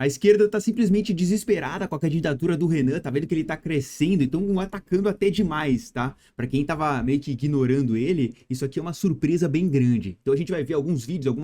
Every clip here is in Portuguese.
A esquerda tá simplesmente desesperada com a candidatura do Renan, tá vendo que ele tá crescendo, então atacando até demais, tá? Pra quem tava meio que ignorando ele, isso aqui é uma surpresa bem grande. Então a gente vai ver alguns vídeos,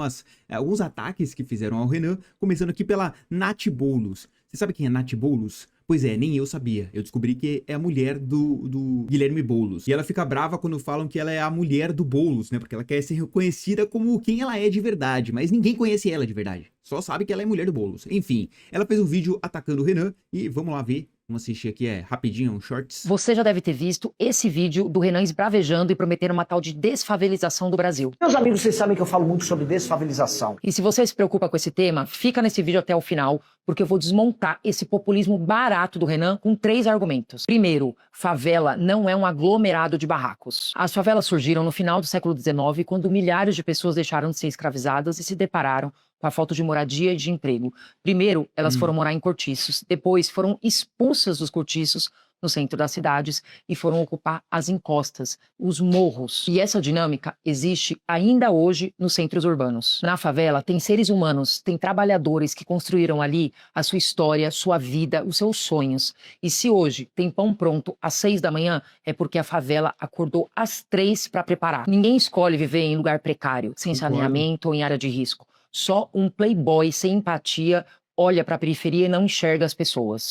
alguns ataques que fizeram ao Renan, começando aqui pela Nath Boulos. Você sabe quem é Nath Boulos? Pois é, nem eu sabia. Eu descobri que é a mulher do Guilherme Boulos. E ela fica brava quando falam que ela é a mulher do Boulos, né? Porque ela quer ser reconhecida como quem ela é de verdade. Mas ninguém conhece ela de verdade. Só sabe que ela é mulher do Boulos. Enfim, ela fez um vídeo atacando o Renan. E vamos lá ver. Vamos assistir aqui, rapidinho, um shorts. Você já deve ter visto esse vídeo do Renan esbravejando e prometendo uma tal de desfavelização do Brasil. Meus amigos, vocês sabem que eu falo muito sobre desfavelização. E se você se preocupa com esse tema, fica nesse vídeo até o final, porque eu vou desmontar esse populismo barato do Renan com 3 argumentos. Primeiro, favela não é um aglomerado de barracos. As favelas surgiram no final do século XIX, quando milhares de pessoas deixaram de ser escravizadas e se depararam com a falta de moradia e de emprego. Primeiro, elas foram morar em cortiços, depois foram expulsas dos cortiços no centro das cidades e foram ocupar as encostas, os morros. E essa dinâmica existe ainda hoje nos centros urbanos. Na favela tem seres humanos, tem trabalhadores que construíram ali a sua história, sua vida, os seus sonhos. E se hoje tem pão pronto às 6 da manhã, é porque a favela acordou às 3 para preparar. Ninguém escolhe viver em lugar precário, sem saneamento ou em área de risco. Só um playboy sem empatia olha para a periferia e não enxerga as pessoas.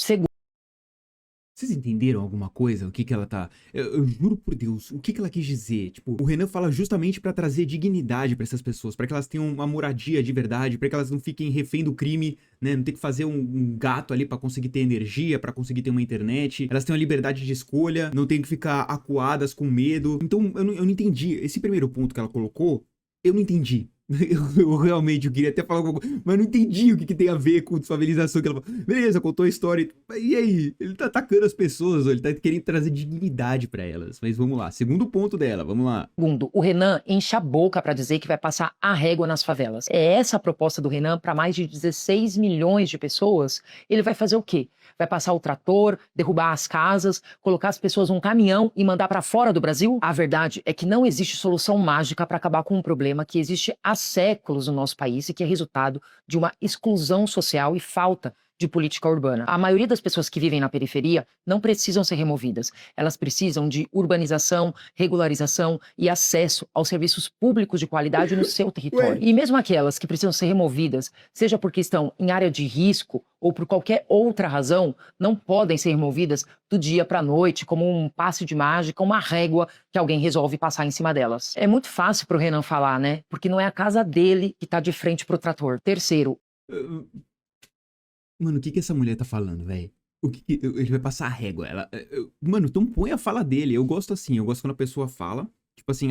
Vocês entenderam alguma coisa? O que que ela tá... Eu juro por Deus, o que que ela quis dizer? Tipo, o Renan fala justamente pra trazer dignidade pra essas pessoas, pra que elas tenham uma moradia de verdade, pra que elas não fiquem refém do crime, né? Não tem que fazer um gato ali pra conseguir ter energia, pra conseguir ter uma internet. Elas têm a liberdade de escolha, não tem que ficar acuadas com medo. Então, eu não entendi. Esse primeiro ponto que ela colocou, eu não entendi. Eu realmente queria até falar alguma coisa, mas não entendi o que, que tem a ver com desfavelização. Que ela falou, beleza, contou a história. E aí? Ele tá atacando as pessoas, ele tá querendo trazer dignidade pra elas. Mas vamos lá, segundo ponto dela, vamos lá. Segundo, o Renan enche a boca para dizer que vai passar a régua nas favelas. É essa a proposta do Renan para mais de 16 milhões de pessoas? Ele vai fazer o quê? Vai passar o trator, derrubar as casas, colocar as pessoas num caminhão e mandar para fora do Brasil? A verdade é que não existe solução mágica para acabar com um problema que existe há séculos no nosso país e que é resultado de uma exclusão social e falta de política urbana. A maioria das pessoas que vivem na periferia não precisam ser removidas. Elas precisam de urbanização, regularização e acesso aos serviços públicos de qualidade no seu território. E mesmo aquelas que precisam ser removidas, seja porque estão em área de risco ou por qualquer outra razão, não podem ser removidas do dia para a noite, como um passe de mágica, uma régua que alguém resolve passar em cima delas. É muito fácil pro Renan falar, né? Porque não é a casa dele que tá de frente pro trator. Terceiro, Mano, o que que essa mulher tá falando, velho? Ele vai passar a régua. Mano, então põe a fala dele. Eu gosto assim, eu gosto quando a pessoa fala. Tipo assim,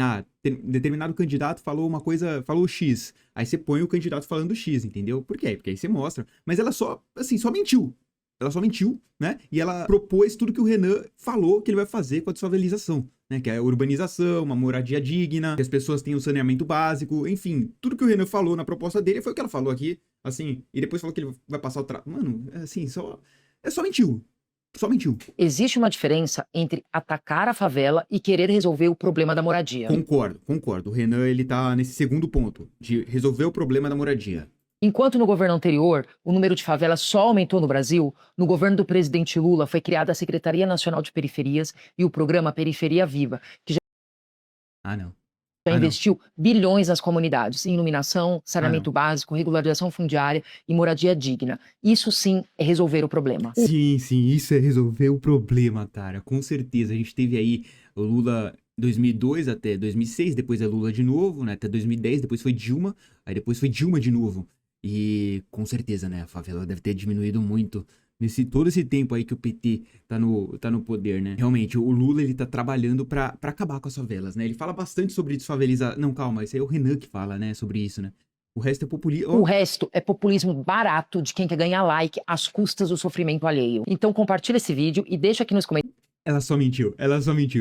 determinado candidato falou uma coisa, falou X. Aí você põe o candidato falando X, entendeu? Por quê? Porque aí você mostra. Mas ela só, assim, só mentiu. Ela só mentiu, né? E ela propôs tudo que o Renan falou que ele vai fazer com a desfavelização, né? Que é a urbanização, uma moradia digna, que as pessoas tenham saneamento básico, enfim. Tudo que o Renan falou na proposta dele foi o que ela falou aqui, assim. E depois falou que ele vai passar o trato. Mano, assim, só mentiu. Só mentiu. existe uma diferença entre atacar a favela e querer resolver o problema da moradia. Concordo. O Renan, ele tá nesse segundo ponto, de resolver o problema da moradia. Enquanto no governo anterior o número de favelas só aumentou no Brasil, no governo do presidente Lula foi criada a Secretaria Nacional de Periferias e o programa Periferia Viva, que Ah, não. já Ah, não. investiu bilhões nas comunidades, em iluminação, saneamento básico, regularização fundiária e moradia digna. Isso sim é resolver o problema. Sim, isso é resolver o problema, cara. Com certeza. A gente teve aí o Lula 2002 até 2006, depois é Lula de novo, né? Até 2010, depois foi Dilma, aí depois foi Dilma de novo. E com certeza, né? A favela deve ter diminuído muito todo esse tempo aí que o PT tá no poder, né? Realmente, o Lula, ele tá trabalhando pra acabar com as favelas, né? Ele fala bastante sobre desfavelizar... Não, calma, esse aí é o Renan que fala, né? Sobre isso, né? O resto é populismo. O resto é populismo barato de quem quer ganhar like às custas do sofrimento alheio. Então compartilha esse vídeo e deixa aqui nos comentários. Ela só mentiu.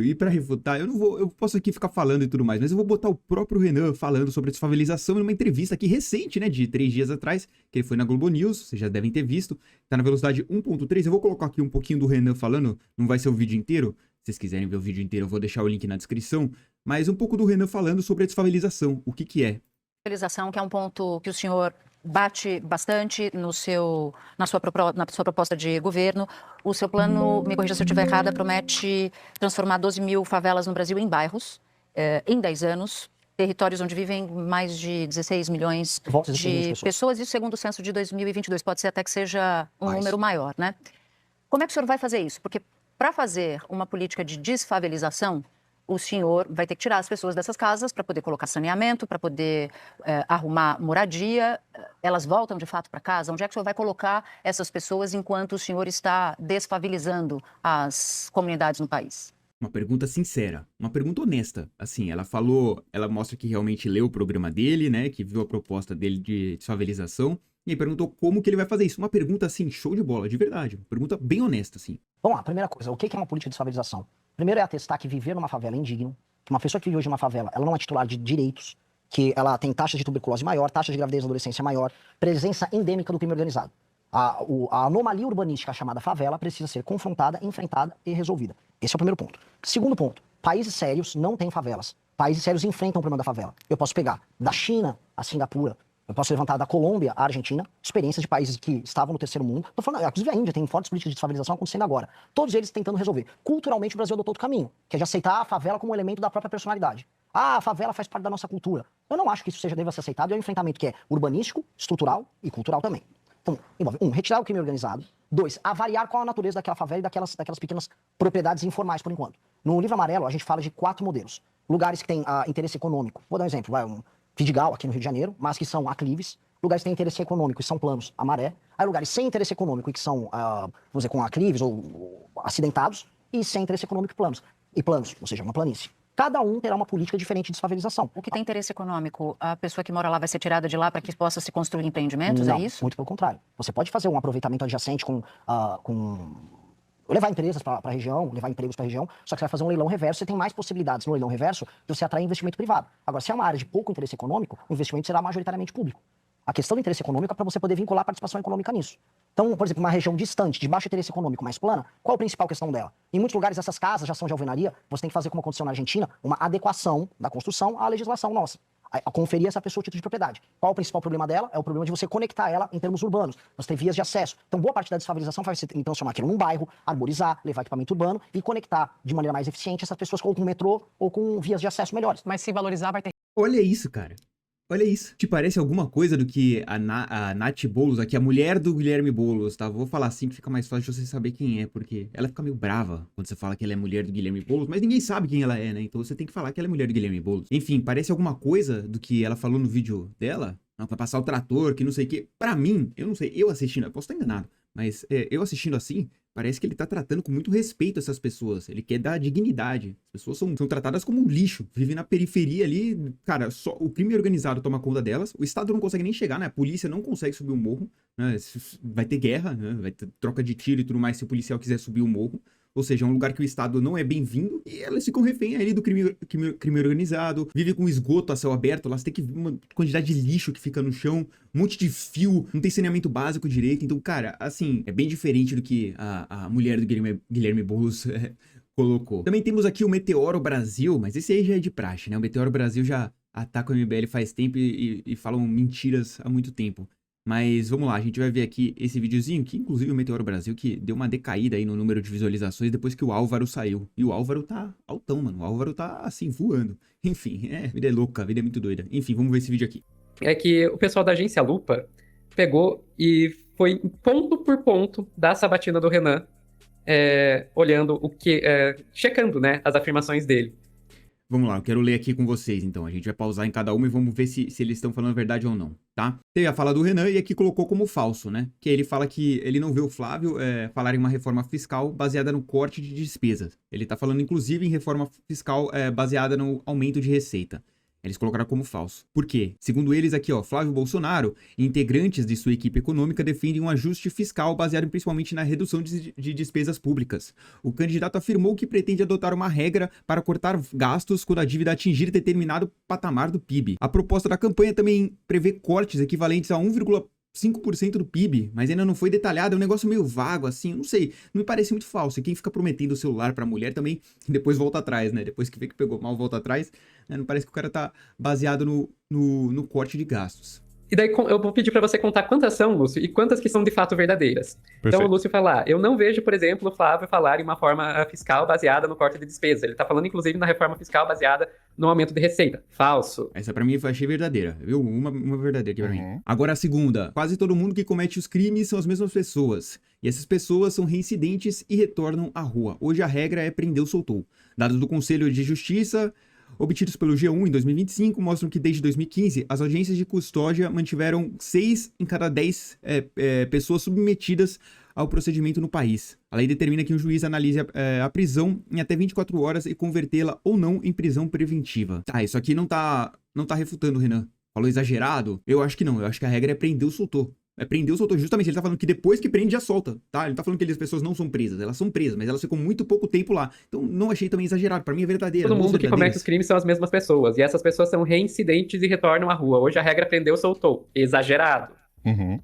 E pra refutar, eu posso aqui ficar falando e tudo mais, mas eu vou botar o próprio Renan falando sobre a desfavelização numa entrevista aqui recente, né, de 3 dias atrás, que ele foi na Globo News, vocês já devem ter visto, tá na velocidade 1.3, eu vou colocar aqui um pouquinho do Renan falando, não vai ser o vídeo inteiro, se vocês quiserem ver o vídeo inteiro eu vou deixar o link na descrição, mas um pouco do Renan falando sobre a desfavelização, o que que é. Desfavelização, que é um ponto que o senhor bate bastante na sua proposta de governo. O seu plano, me corrija se eu estiver errada, promete transformar 12 mil favelas no Brasil em bairros em 10 anos. Territórios onde vivem mais de 16 milhões de pessoas. Isso segundo o censo de 2022. Pode ser até que seja um número maior, né? Como é que o senhor vai fazer isso? Porque para fazer uma política de desfavelização, o senhor vai ter que tirar as pessoas dessas casas para poder colocar saneamento, para poder arrumar moradia. Elas voltam de fato para casa? Onde é que o senhor vai colocar essas pessoas enquanto o senhor está desfavelizando as comunidades no país? Uma pergunta sincera, uma pergunta honesta. Assim, ela mostra que realmente leu o programa dele, né? Que viu a proposta dele de desfavelização. E aí perguntou como que ele vai fazer isso. Uma pergunta, assim, show de bola, de verdade. Uma pergunta bem honesta, assim. Vamos lá, primeira coisa, o que é uma política de desfavelização? Primeiro é atestar que viver numa favela é indigno, que uma pessoa que vive hoje numa favela, ela não é titular de direitos, que ela tem taxa de tuberculose maior, taxa de gravidez na adolescência maior, presença endêmica do crime organizado. A anomalia urbanística chamada favela precisa ser confrontada, enfrentada e resolvida. Esse é o primeiro ponto. Segundo ponto, países sérios não têm favelas. Países sérios enfrentam o problema da favela. Eu posso pegar da China a Singapura, eu posso levantar da Colômbia à Argentina, experiências de países que estavam no terceiro mundo. Tô falando, inclusive a Índia tem fortes políticas de desfavelização acontecendo agora. Todos eles tentando resolver. Culturalmente o Brasil adotou outro caminho, que é de aceitar a favela como um elemento da própria personalidade. A favela faz parte da nossa cultura. Eu não acho que isso deva ser aceitado, é um enfrentamento que é urbanístico, estrutural e cultural também. Então, envolve, retirar o crime organizado. 2, avaliar qual a natureza daquela favela e daquelas pequenas propriedades informais, por enquanto. No livro amarelo, a gente fala de 4 modelos. Lugares que têm interesse econômico. Vou dar um exemplo, um Vidigal, aqui no Rio de Janeiro, mas que são aclives. Lugares que têm interesse econômico e são planos, a maré. Aí lugares sem interesse econômico e que são, vamos dizer, com aclives ou acidentados. E sem interesse econômico e planos, ou seja, uma planície. Cada um terá uma política diferente de desfavelização. O que tem interesse econômico, a pessoa que mora lá vai ser tirada de lá para que possa se construir empreendimentos, Não, é isso? Muito pelo contrário. Você pode fazer um aproveitamento adjacente com levar empresas para a região, levar empregos para a região, só que você vai fazer um leilão reverso, você tem mais possibilidades no leilão reverso de você atrair investimento privado. Agora, se é uma área de pouco interesse econômico, o investimento será majoritariamente público. A questão do interesse econômico é para você poder vincular a participação econômica nisso. Então, por exemplo, uma região distante, de baixo interesse econômico, mais plana, qual a principal questão dela? Em muitos lugares, essas casas já são de alvenaria, você tem que fazer, como aconteceu na Argentina, uma adequação da construção à legislação nossa. A conferir a essa pessoa o título de propriedade. Qual o principal problema dela? É o problema de você conectar ela em termos urbanos. Você tem vias de acesso. Então, boa parte da desfavelização vai ser transformar aquilo num bairro, arborizar, levar equipamento urbano e conectar de maneira mais eficiente essas pessoas ou com metrô ou com vias de acesso melhores. Mas se valorizar, vai ter. Olha isso, cara. Olha isso. Te parece alguma coisa do que a Nath Boulos, aqui, a mulher do Guilherme Boulos, tá? Vou falar assim que fica mais fácil de você saber quem é, porque ela fica meio brava quando você fala que ela é mulher do Guilherme Boulos, mas ninguém sabe quem ela é, né? Então você tem que falar que ela é mulher do Guilherme Boulos. Enfim, parece alguma coisa do que ela falou no vídeo dela? Não, pra passar o trator, que não sei o quê. Pra mim, eu não sei, eu assistindo, eu posso estar enganado, mas eu assistindo assim, parece que ele tá tratando com muito respeito essas pessoas. Ele quer dar dignidade. As pessoas são tratadas como um lixo. Vivem na periferia ali. Cara, só o crime organizado toma conta delas. O Estado não consegue nem chegar, né? A polícia não consegue subir o morro. Né? Vai ter guerra, né? Vai ter troca de tiro e tudo mais se o policial quiser subir o morro. Ou seja, é um lugar que o Estado não é bem-vindo e elas ficam refém ali do crime organizado, vivem com esgoto a céu aberto, elas têm que ver uma quantidade de lixo que fica no chão, um monte de fio, não tem saneamento básico direito. Então, cara, assim, é bem diferente do que a mulher do Guilherme Boulos colocou. Também temos aqui o Meteoro Brasil, mas esse aí já é de praxe, né? O Meteoro Brasil já ataca o MBL faz tempo e falam mentiras há muito tempo. Mas vamos lá, a gente vai ver aqui esse videozinho, que inclusive o Meteoro Brasil, que deu uma decaída aí no número de visualizações depois que o Álvaro saiu. E o Álvaro tá altão, mano. O Álvaro tá, assim, voando. Enfim, a vida é louca, a vida é muito doida. Enfim, vamos ver esse vídeo aqui. É que o pessoal da Agência Lupa pegou e foi ponto por ponto da sabatina do Renan, olhando o que... checando, né, as afirmações dele. Vamos lá, eu quero ler aqui com vocês, então. A gente vai pausar em cada uma e vamos ver se eles estão falando a verdade ou não, tá? Tem a fala do Renan e aqui colocou como falso, né? Que ele fala que ele não vê o Flávio falar em uma reforma fiscal baseada no corte de despesas. Ele tá falando, inclusive, em reforma fiscal baseada no aumento de receita. Eles colocaram como falso. Por quê? Segundo eles aqui, ó, Flávio Bolsonaro e integrantes de sua equipe econômica defendem um ajuste fiscal baseado principalmente na redução de despesas públicas. O candidato afirmou que pretende adotar uma regra para cortar gastos quando a dívida atingir determinado patamar do PIB. A proposta da campanha também prevê cortes equivalentes a 1,5% do PIB, mas ainda não foi detalhado, é um negócio meio vago, assim, não sei, não me parece muito falso. E quem fica prometendo o celular pra mulher também, depois volta atrás, né? Depois que vê que pegou mal, volta atrás, né? Não parece que o cara tá baseado no corte de gastos. E daí eu vou pedir para você contar quantas são, Lúcio, e quantas que são de fato verdadeiras. Então o Lúcio fala, eu não vejo, por exemplo, o Flávio falar em uma reforma fiscal baseada no corte de despesa. Ele tá falando, inclusive, na reforma fiscal baseada no aumento de receita. Falso. Essa pra mim eu achei verdadeira, viu? Uma verdadeira aqui pra mim. Agora a segunda. Quase todo mundo que comete os crimes são as mesmas pessoas. E essas pessoas são reincidentes e retornam à rua. Hoje a regra é prendeu, soltou. Dados do Conselho de Justiça obtidos pelo G1 em 2025 mostram que desde 2015 as audiências de custódia mantiveram 6 em cada 10 pessoas submetidas ao procedimento no país. A lei determina que um juiz analise a prisão em até 24 horas e convertê-la ou não em prisão preventiva. Tá, isso aqui não tá refutando, Renan. Falou exagerado? Eu acho que não. Eu acho que a regra é prendeu, soltou. Prendeu, soltou. Justamente, ele tá falando que depois que prende, já solta, tá? Ele não tá falando que as pessoas não são presas. Elas são presas, mas elas ficam muito pouco tempo lá. Então, não achei também exagerado. Pra mim é verdadeiro. Todo mundo que comete os crimes são as mesmas pessoas. E essas pessoas são reincidentes e retornam à rua. Hoje a regra prendeu, soltou. Exagerado.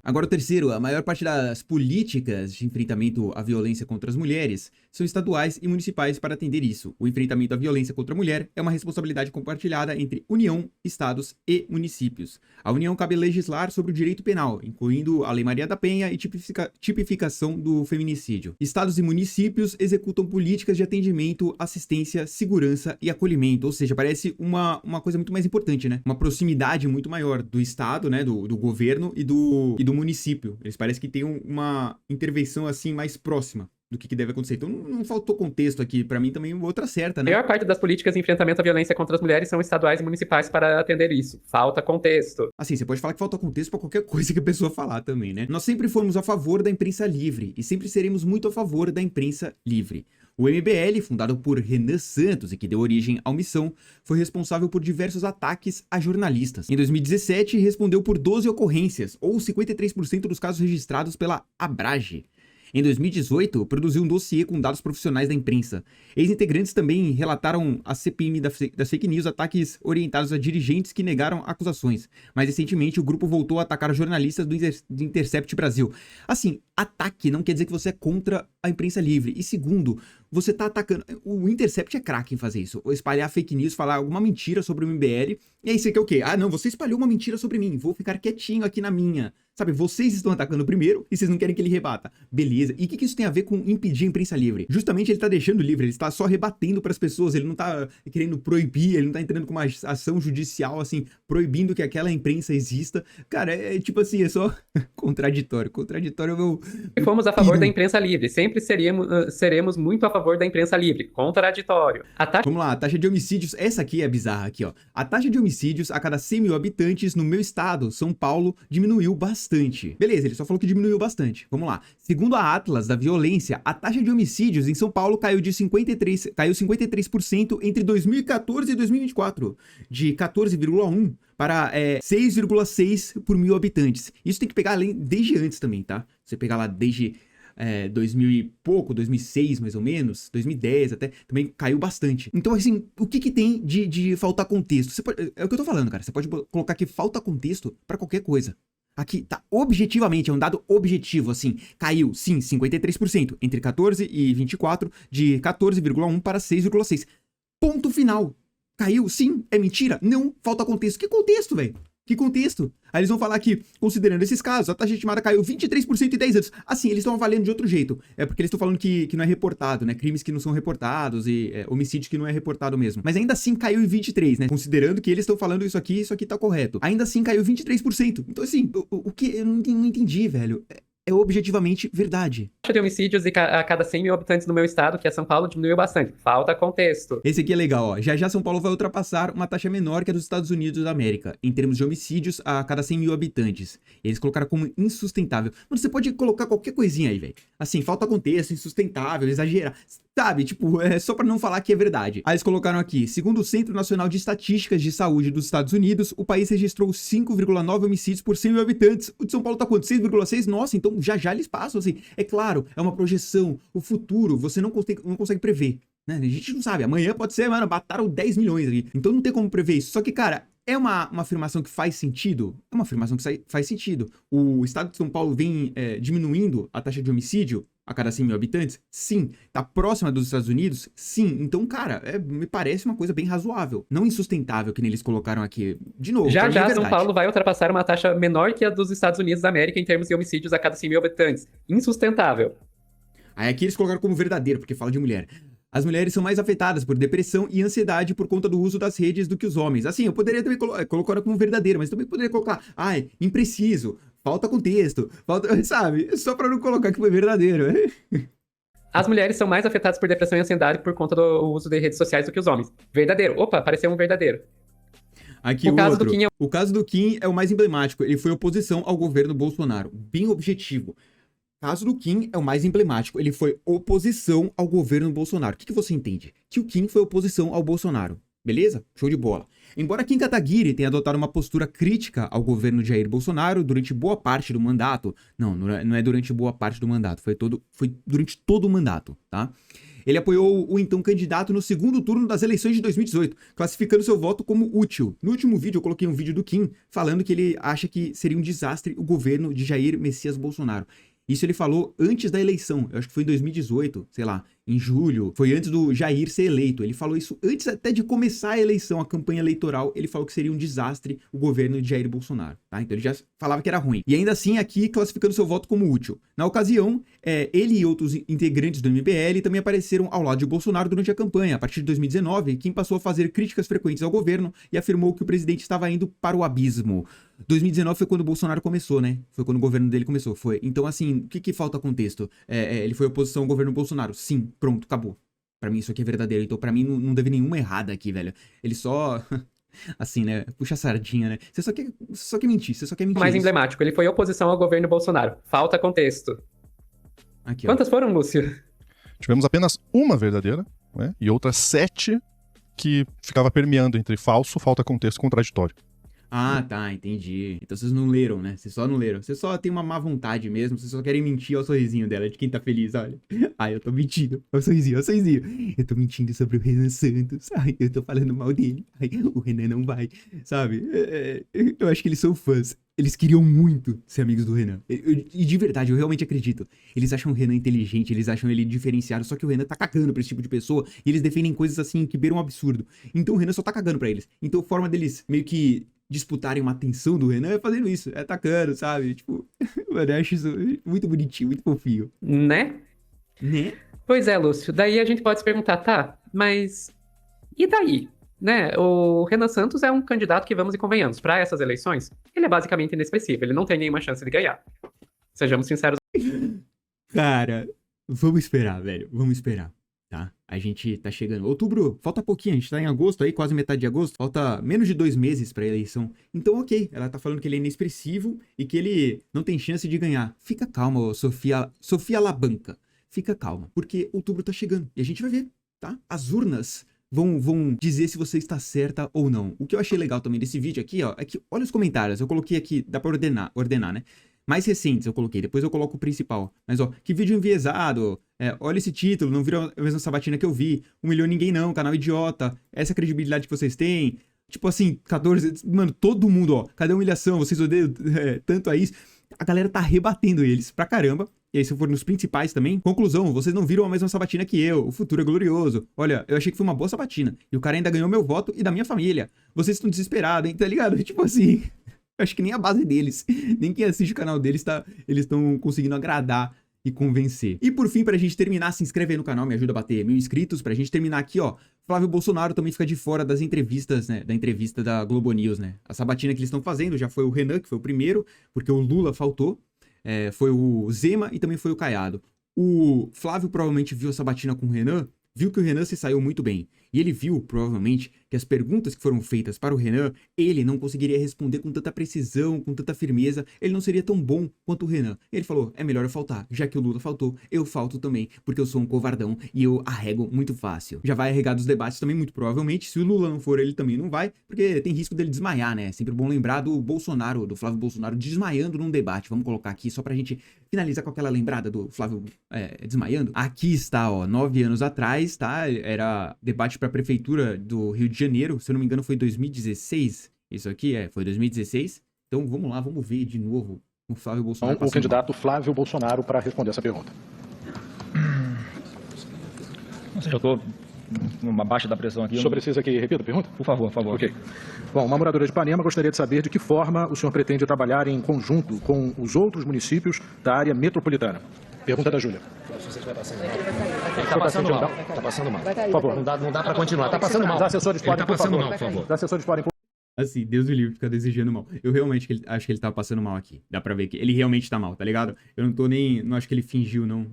Agora o terceiro, a maior parte das políticas de enfrentamento à violência contra as mulheres são estaduais e municipais para atender isso. O enfrentamento à violência contra a mulher é uma responsabilidade compartilhada entre União, estados e municípios. A União cabe legislar sobre o direito penal, incluindo a Lei Maria da Penha e tipificação do feminicídio. Estados e municípios executam políticas de atendimento, assistência, segurança e acolhimento, ou seja, parece uma coisa muito mais importante, né? Uma proximidade muito maior do estado, né, do governo e do município. Eles parecem que tem uma intervenção assim mais próxima do que deve acontecer. Então não faltou contexto aqui. Pra mim também outra certa, né? A maior parte das políticas de enfrentamento à violência contra as mulheres são estaduais e municipais para atender isso. Falta contexto. Assim, você pode falar que falta contexto pra qualquer coisa que a pessoa falar também, né? Nós sempre fomos a favor da imprensa livre e sempre seremos muito a favor da imprensa livre. O MBL, fundado por Renan Santos e que deu origem à Omissão, foi responsável por diversos ataques a jornalistas. Em 2017, respondeu por 12 ocorrências, ou 53% dos casos registrados pela Abrage. Em 2018, produziu um dossiê com dados profissionais da imprensa. Ex-integrantes também relataram à CPMI das fake news ataques orientados a dirigentes que negaram acusações. Mais recentemente, o grupo voltou a atacar jornalistas do Intercept Brasil. Assim, ataque não quer dizer que você é contra a imprensa livre. E segundo, você tá atacando... O Intercept é craque em fazer isso. Ou espalhar fake news, falar alguma mentira sobre o MBL. E aí você quer o quê? Ah, não, você espalhou uma mentira sobre mim. Vou ficar quietinho aqui na minha. Sabe, vocês estão atacando primeiro e vocês não querem que ele rebata. Beleza. E o que isso tem a ver com impedir a imprensa livre? Justamente ele tá deixando livre, ele está só rebatendo para as pessoas, ele não tá querendo proibir, ele não tá entrando com uma ação judicial, assim, proibindo que aquela imprensa exista. Cara, é tipo assim, é só contraditório. Contraditório é o meu... Fomos a favor da imprensa livre, sempre seremos muito a favor da imprensa livre. Contraditório. Vamos lá, a taxa de homicídios, essa aqui é bizarra aqui, ó. A taxa de homicídios a cada 100 mil habitantes no meu estado, São Paulo, diminuiu bastante. Beleza, ele só falou que diminuiu bastante. Vamos lá. Segundo a Atlas da Violência, a taxa de homicídios em São Paulo caiu 53% entre 2014 e 2024, de 14,1 para 6,6 por mil habitantes. Isso tem que pegar desde antes também, tá? Você pegar lá desde 2000 e pouco, 2006 mais ou menos, 2010 até, também caiu bastante. Então, assim, o que tem de faltar contexto? É o que eu tô falando, cara. Você pode colocar que falta contexto pra qualquer coisa. Aqui tá objetivamente, é um dado objetivo, assim, caiu, sim, 53%, entre 14 e 24, de 14,1 para 6,6. Ponto final. Caiu, sim, é mentira? Não, falta contexto. Que contexto, velho? Que contexto? Aí eles vão falar que, considerando esses casos, a taxa estimada caiu 23% em 10 anos. Assim, eles estão avaliando de outro jeito. É porque eles estão falando que não é reportado, né? Crimes que não são reportados e homicídios que não é reportado mesmo. Mas ainda assim caiu em 23%, né? Considerando que eles estão falando isso aqui tá correto. Ainda assim caiu 23%. Então, assim, o que... Eu não entendi, velho. É objetivamente verdade. A taxa de homicídios a cada 100 mil habitantes no meu estado, que é São Paulo, diminuiu bastante. Falta contexto. Esse aqui é legal, ó. Já São Paulo vai ultrapassar uma taxa menor que a dos Estados Unidos da América, em termos de homicídios a cada 100 mil habitantes. Eles colocaram como insustentável. Mano, você pode colocar qualquer coisinha aí, velho. Assim, falta contexto, insustentável, exagerar. Sabe, tipo, é só pra não falar que é verdade. Aí eles colocaram aqui, segundo o Centro Nacional de Estatísticas de Saúde dos Estados Unidos, o país registrou 5,9 homicídios por 100 mil habitantes. O de São Paulo tá quanto? 6,6? Nossa, então já eles passam, assim. É claro, é uma projeção. O futuro, você não consegue prever, né? A gente não sabe. Amanhã pode ser, mano, mataram 10 milhões aqui. Então não tem como prever isso. Só que, cara, É uma afirmação que faz sentido? É uma afirmação que faz sentido. O estado de São Paulo vem diminuindo a taxa de homicídio a cada 100 mil habitantes? Sim. Tá próxima dos Estados Unidos? Sim. Então, cara, me parece uma coisa bem razoável. Não insustentável, que nem eles colocaram aqui. De novo, Já pra mim é São verdade. Paulo vai ultrapassar uma taxa menor que a dos Estados Unidos da América em termos de homicídios a cada 100 mil habitantes. Insustentável. Aí aqui eles colocaram como verdadeiro, porque fala de mulher. As mulheres são mais afetadas por depressão e ansiedade por conta do uso das redes do que os homens. Assim, eu poderia também colocar como verdadeiro, mas também poderia colocar, impreciso, falta contexto, sabe? Só pra não colocar que foi verdadeiro. As mulheres são mais afetadas por depressão e ansiedade por conta do uso de redes sociais do que os homens. Verdadeiro. Opa, apareceu um verdadeiro. Aqui O caso do Kim O caso do Kim é o mais emblemático. Ele foi oposição ao governo Bolsonaro. Bem objetivo. O caso do Kim é o mais emblemático. Ele foi oposição ao governo Bolsonaro. O que você entende? Que o Kim foi oposição ao Bolsonaro. Beleza? Show de bola. Embora Kim Kataguiri tenha adotado uma postura crítica ao governo de Jair Bolsonaro durante boa parte do mandato. Não é durante boa parte do mandato. Foi durante todo o mandato, tá? Ele apoiou o então candidato no segundo turno das eleições de 2018, classificando seu voto como útil. No último vídeo, eu coloquei um vídeo do Kim falando que ele acha que seria um desastre o governo de Jair Messias Bolsonaro. Isso ele falou antes da eleição, eu acho que foi em 2018, sei lá, em julho, foi antes do Jair ser eleito. Ele falou isso antes até de começar a eleição, a campanha eleitoral, ele falou que seria um desastre o governo de Jair Bolsonaro, tá? Então ele já falava que era ruim. E ainda assim, aqui, classificando seu voto como útil. Na ocasião, ele e outros integrantes do MBL também apareceram ao lado de Bolsonaro durante a campanha. A partir de 2019, Kim passou a fazer críticas frequentes ao governo e afirmou que o presidente estava indo para o abismo. 2019 foi quando o Bolsonaro começou, né? Foi quando o governo dele começou. Foi. Então, assim, o que falta contexto? Ele foi oposição ao governo Bolsonaro. Sim, pronto, acabou. Pra mim isso aqui é verdadeiro. Então, pra mim, não teve nenhuma errada aqui, velho. Ele só... assim, né? Puxa a sardinha, né? Você só quer mentir, você só quer mentir. Mais emblemático, ele foi oposição ao governo Bolsonaro. Falta contexto. Aqui, Quantas foram, Lúcio? Tivemos apenas uma verdadeira, né? E outras 7 que ficava permeando entre falso, falta contexto e contraditório. Ah, tá, entendi. Então vocês não leram, né? Vocês só não leram. Vocês só têm uma má vontade mesmo. Vocês só querem mentir ao sorrisinho dela, de quem tá feliz, olha. Ai, eu tô mentindo. Olha o sorrisinho, olha o sorrisinho. Eu tô mentindo sobre o Renan Santos. Ai, eu tô falando mal dele. Ai, o Renan não vai, sabe? Eu acho que eles são fãs. Eles queriam muito ser amigos do Renan. E de verdade, eu realmente acredito. Eles acham o Renan inteligente, eles acham ele diferenciado, só que o Renan tá cagando pra esse tipo de pessoa e eles defendem coisas assim que beiram um absurdo. Então o Renan só tá cagando pra eles. Então a forma deles meio que disputarem uma atenção do Renan é fazendo isso, é atacando, sabe? Tipo, mano, eu acho isso muito bonitinho, muito fofinho. Né? Né? Pois é, Lúcio. Daí a gente pode se perguntar, tá, mas e daí? Né? O Renan Santos é um candidato que, vamos e convenhamos, para essas eleições, ele é basicamente inexpressivo, ele não tem nenhuma chance de ganhar. Sejamos sinceros. Cara, vamos esperar, velho, vamos esperar, tá? A gente tá chegando. Outubro, falta pouquinho, a gente tá em agosto aí, quase metade de agosto, falta menos de 2 meses pra eleição. Então, ok, ela tá falando que ele é inexpressivo e que ele não tem chance de ganhar. Fica calma, Sofia Labanca. Fica calma, porque outubro tá chegando e a gente vai ver, tá? As urnas vão dizer se você está certa ou não. O que eu achei legal também desse vídeo aqui, ó, é que olha os comentários. Eu coloquei aqui, dá pra ordenar, né? Mais recentes eu coloquei, depois eu coloco o principal. Mas, ó, que vídeo enviesado. Olha esse título, não viram a mesma sabatina que eu vi. 1 milhão ninguém não, canal idiota. Essa credibilidade que vocês têm. Tipo assim, 14... Mano, todo mundo, ó. Cadê a humilhação? Vocês odeiam tanto a isso. A galera tá rebatendo eles pra caramba. E aí, se eu for nos principais também, conclusão, vocês não viram a mesma sabatina que eu, o futuro é glorioso. Olha, eu achei que foi uma boa sabatina, e o cara ainda ganhou meu voto e da minha família. Vocês estão desesperados, hein, tá ligado? Tipo assim, eu acho que nem a base deles, nem quem assiste o canal deles, eles estão conseguindo agradar e convencer. E por fim, pra gente terminar, se inscreve aí no canal, me ajuda a bater 1000 inscritos, pra gente terminar aqui, ó. Flávio Bolsonaro também fica de fora das entrevistas, né, da entrevista da Globo News, né. A sabatina que eles estão fazendo já foi o Renan, que foi o primeiro, porque o Lula faltou. Foi o Zema e também foi o Caiado. O Flávio provavelmente viu a sabatina com o Renan, viu que o Renan se saiu muito bem. E ele viu, provavelmente, que as perguntas que foram feitas para o Renan, ele não conseguiria responder com tanta precisão, com tanta firmeza, ele não seria tão bom quanto o Renan. Ele falou, é melhor eu faltar, já que o Lula faltou, eu falto também, porque eu sou um covardão e eu arrego muito fácil. Já vai arregar dos debates também, muito provavelmente, se o Lula não for, ele também não vai, porque tem risco dele desmaiar, né? Sempre bom lembrar do Bolsonaro, do Flávio Bolsonaro, desmaiando num debate. Vamos colocar aqui, só pra gente finalizar com aquela lembrada do Flávio desmaiando. Aqui está, ó, 9 anos atrás, tá? Era debate pra prefeitura do Rio de Janeiro, se eu não me engano foi 2016, Isso aqui foi 2016. Então vamos lá, vamos ver de novo o Flávio Bolsonaro. O candidato Flávio Bolsonaro para responder essa pergunta. Não sei, eu estou numa baixa da pressão aqui. O senhor precisa que repita a pergunta? Por favor, por favor. Ok. Bom, uma moradora de Ipanema gostaria de saber de que forma o senhor pretende trabalhar em conjunto com os outros municípios da área metropolitana. Pergunta da Júlia. Ele está passando mal. Está passando mal. Por favor. Não dá para continuar. Está passando mal. Os assessores podem, por favor. Mal, por favor. Os assessores podem, Assim, Deus me livre, ficar desejando mal. Eu realmente acho que ele tá passando mal aqui. Dá pra ver que ele realmente tá mal, tá ligado? Eu não acho que ele fingiu, não.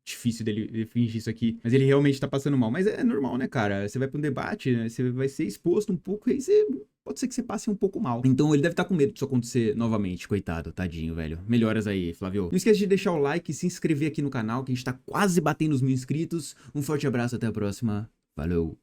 Difícil dele fingir isso aqui. Mas ele realmente tá passando mal. Mas é normal, né, cara? Você vai pra um debate, né? Você vai ser exposto um pouco e aí pode ser que você passe um pouco mal. Então ele deve estar com medo disso acontecer novamente. Coitado, tadinho, velho. Melhoras aí, Flávio. Não esqueça de deixar o like e se inscrever aqui no canal, que a gente tá quase batendo os 1000 inscritos. Um forte abraço, até a próxima. Falou!